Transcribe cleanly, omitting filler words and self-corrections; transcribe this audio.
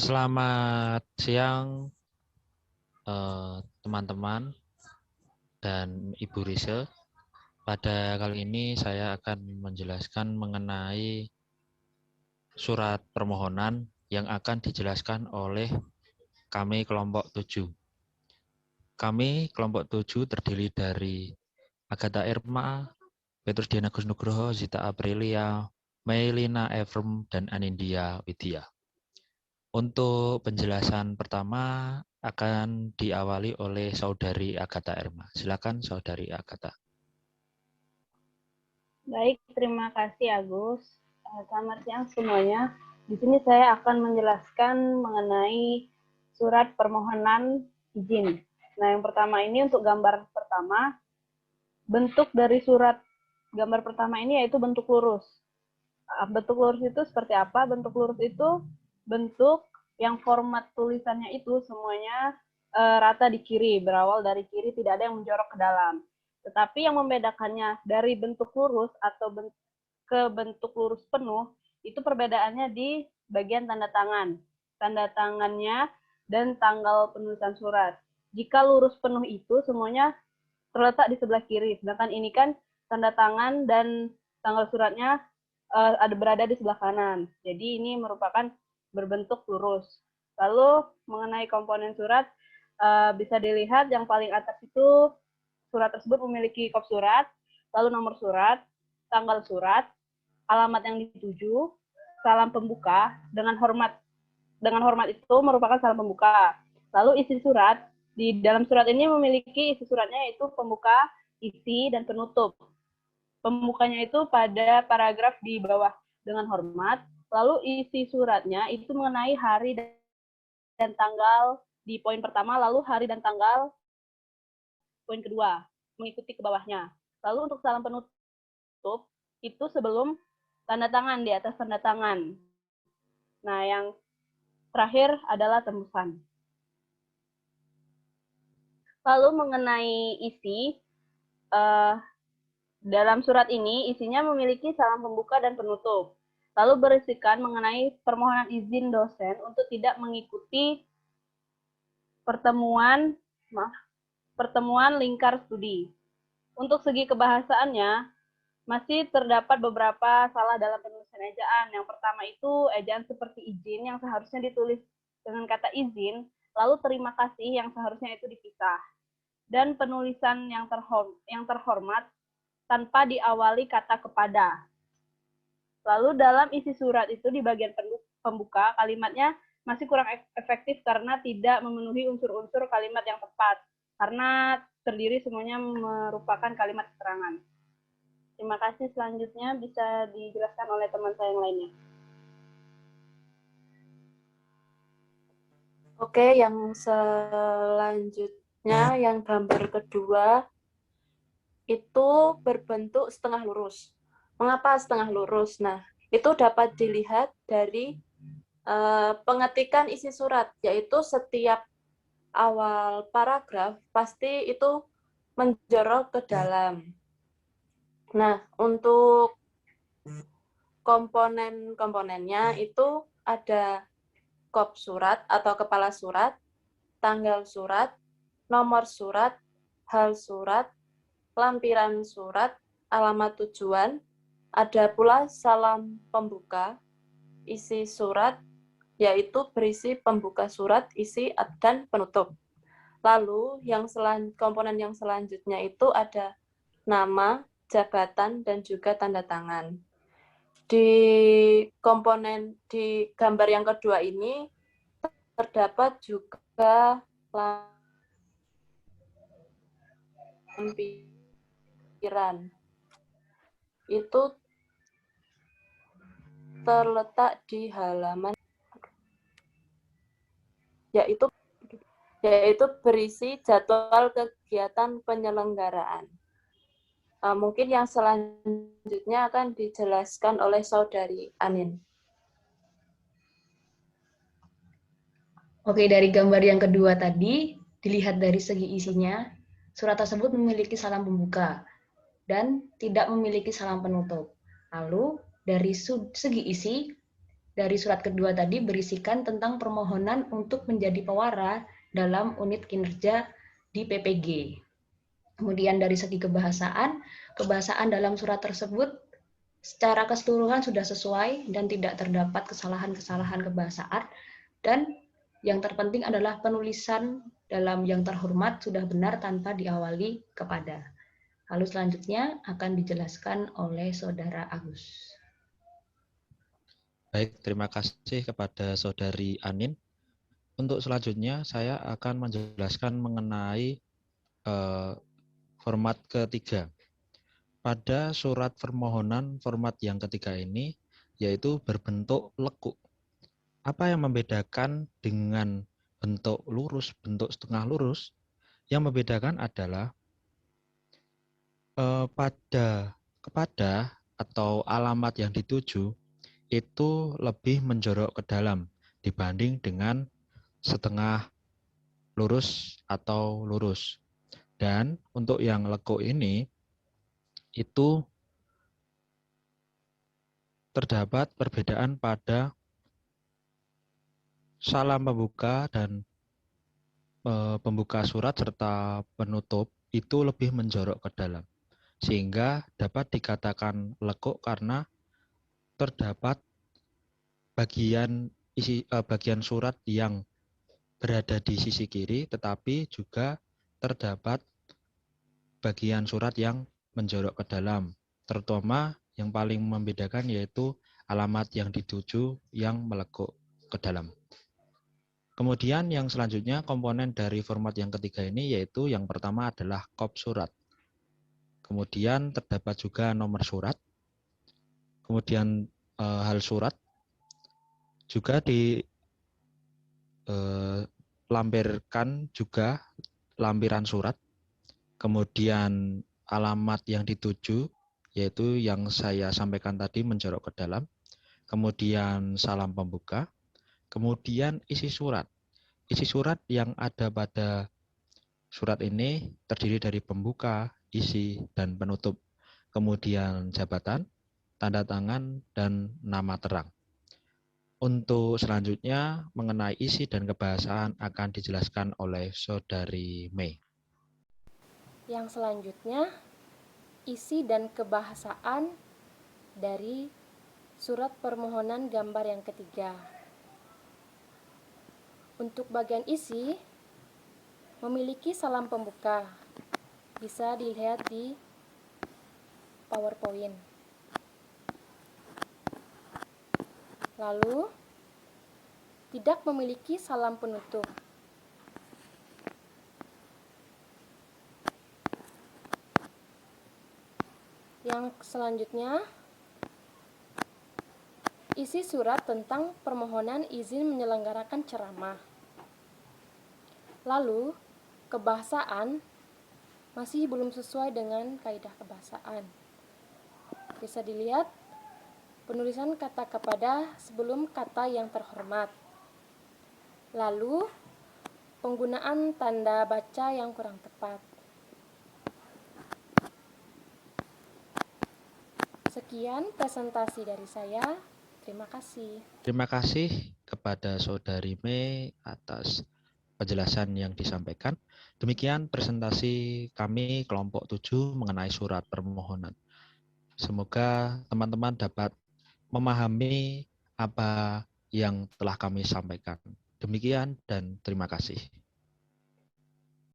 Selamat siang teman-teman dan Ibu Rise. Pada kali ini saya akan menjelaskan mengenai surat permohonan yang akan dijelaskan oleh kami kelompok 7. Kami kelompok 7 terdiri dari Agatha Irma, Petrus Dian Agus Nugroho, Zita Aprilia, Meilina Evrim, dan Anindya Widya. Untuk penjelasan pertama akan diawali oleh Saudari Agatha Irma. Silakan Saudari Agatha. Baik, terima kasih Agus. Selamat siang semuanya. Di sini saya akan menjelaskan mengenai surat permohonan izin. Nah, yang pertama ini untuk gambar pertama, bentuk dari surat gambar pertama ini yaitu bentuk lurus. Bentuk lurus itu seperti apa? Bentuk lurus itu bentuk yang format tulisannya itu semuanya rata di kiri, berawal dari kiri, tidak ada yang menjorok ke dalam. Tetapi yang membedakannya dari bentuk lurus atau ke bentuk lurus penuh, itu perbedaannya di bagian tanda tangan. Tanda tangannya dan tanggal penulisan surat. Jika lurus penuh itu semuanya terletak di sebelah kiri, sedangkan ini kan tanda tangan dan tanggal suratnya berada di sebelah kanan. Jadi ini merupakan berbentuk lurus. Lalu mengenai komponen surat, bisa dilihat yang paling atas itu surat tersebut memiliki kop surat, lalu nomor surat, tanggal surat, alamat yang dituju, salam pembuka, dengan hormat itu merupakan salam pembuka. Lalu isi surat, di dalam surat ini memiliki isi suratnya yaitu pembuka, isi, dan penutup. Pembukanya itu pada paragraf di bawah dengan hormat, lalu isi suratnya itu mengenai hari dan tanggal di poin pertama, lalu hari dan tanggal poin kedua, mengikuti ke bawahnya. Lalu untuk salam penutup, itu sebelum tanda tangan, di atas tanda tangan. Nah, yang terakhir adalah tembusan. Lalu mengenai isi, dalam surat ini isinya memiliki salam pembuka dan penutup. Lalu berisikan mengenai permohonan izin dosen untuk tidak mengikuti pertemuan lingkar studi. Untuk segi kebahasaannya, masih terdapat beberapa salah dalam penulisan ejaan. Yang pertama itu ejaan seperti izin yang seharusnya ditulis dengan kata izin, lalu terima kasih yang seharusnya itu dipisah. Dan penulisan yang terhormat tanpa diawali kata kepada. Lalu dalam isi surat itu di bagian pembuka, kalimatnya masih kurang efektif karena tidak memenuhi unsur-unsur kalimat yang tepat. Karena terdiri semuanya merupakan kalimat keterangan. Terima kasih, selanjutnya bisa dijelaskan oleh teman saya yang lainnya. Oke, yang selanjutnya, yang gambar kedua, itu berbentuk setengah lurus. Mengapa setengah lurus? Nah, itu dapat dilihat dari pengetikan isi surat, yaitu setiap awal paragraf pasti itu menjorok ke dalam. Nah, untuk komponen-komponennya itu ada kop surat atau kepala surat, tanggal surat, nomor surat, hal surat, lampiran surat, alamat tujuan, ada pula salam pembuka, isi surat, yaitu berisi pembuka surat, isi, dan penutup. Lalu komponen yang selanjutnya itu ada nama, jabatan, dan juga tanda tangan. Di gambar yang kedua ini terdapat juga lampiran. Itu terletak di halaman yaitu berisi jadwal kegiatan penyelenggaraan. Mungkin yang selanjutnya akan dijelaskan oleh Saudari Anin. Oke, dari gambar yang kedua tadi, dilihat dari segi isinya, surat tersebut memiliki salam pembuka dan tidak memiliki salam penutup. Lalu, dari segi isi, dari surat kedua tadi berisikan tentang permohonan untuk menjadi pewara dalam unit kinerja di PPG. Kemudian dari segi kebahasaan dalam surat tersebut secara keseluruhan sudah sesuai dan tidak terdapat kesalahan-kesalahan kebahasaan, dan yang terpenting adalah penulisan dalam yang terhormat sudah benar tanpa diawali kepada. Lalu selanjutnya akan dijelaskan oleh Saudara Agus. Baik, terima kasih kepada Saudari Anin. Untuk selanjutnya saya akan menjelaskan mengenai format ketiga. Pada surat permohonan format yang ketiga ini yaitu berbentuk lekuk. Apa yang membedakan dengan bentuk lurus, bentuk setengah lurus? Yang membedakan adalah kepada atau alamat yang dituju itu lebih menjorok ke dalam dibanding dengan setengah lurus atau lurus. Dan untuk yang lekuk ini itu terdapat perbedaan pada salam pembuka dan pembuka surat serta penutup itu lebih menjorok ke dalam, sehingga dapat dikatakan lekuk karena terdapat bagian surat yang berada di sisi kiri, tetapi juga terdapat bagian surat yang menjorok ke dalam, terutama yang paling membedakan yaitu alamat yang dituju yang melekuk ke dalam. Kemudian yang selanjutnya komponen dari format yang ketiga ini yaitu yang pertama adalah kop surat. Kemudian terdapat juga nomor surat. Kemudian hal surat juga dilampirkan juga lampiran surat. Kemudian alamat yang dituju yaitu yang saya sampaikan tadi menjorok ke dalam. Kemudian salam pembuka. Kemudian isi surat. Isi surat yang ada pada surat ini terdiri dari pembuka, isi, dan penutup. Kemudian jabatan, tanda tangan, dan nama terang. Untuk selanjutnya mengenai isi dan kebahasaan akan dijelaskan oleh Saudari Mei. Yang selanjutnya, isi dan kebahasaan dari surat permohonan gambar yang ketiga. Untuk bagian isi, memiliki salam pembuka. Bisa dilihat di PowerPoint. Lalu, tidak memiliki salam penutup. Yang selanjutnya, isi surat tentang permohonan izin menyelenggarakan ceramah. Lalu, kebahasaan masih belum sesuai dengan kaidah kebahasaan. Bisa dilihat penulisan kata kepada sebelum kata yang terhormat. Lalu, penggunaan tanda baca yang kurang tepat. Sekian presentasi dari saya. Terima kasih. Terima kasih kepada Saudari Mei atas penjelasan yang disampaikan. Demikian presentasi kami kelompok 7 mengenai surat permohonan. Semoga teman-teman dapat memahami apa yang telah kami sampaikan. Demikian dan terima kasih.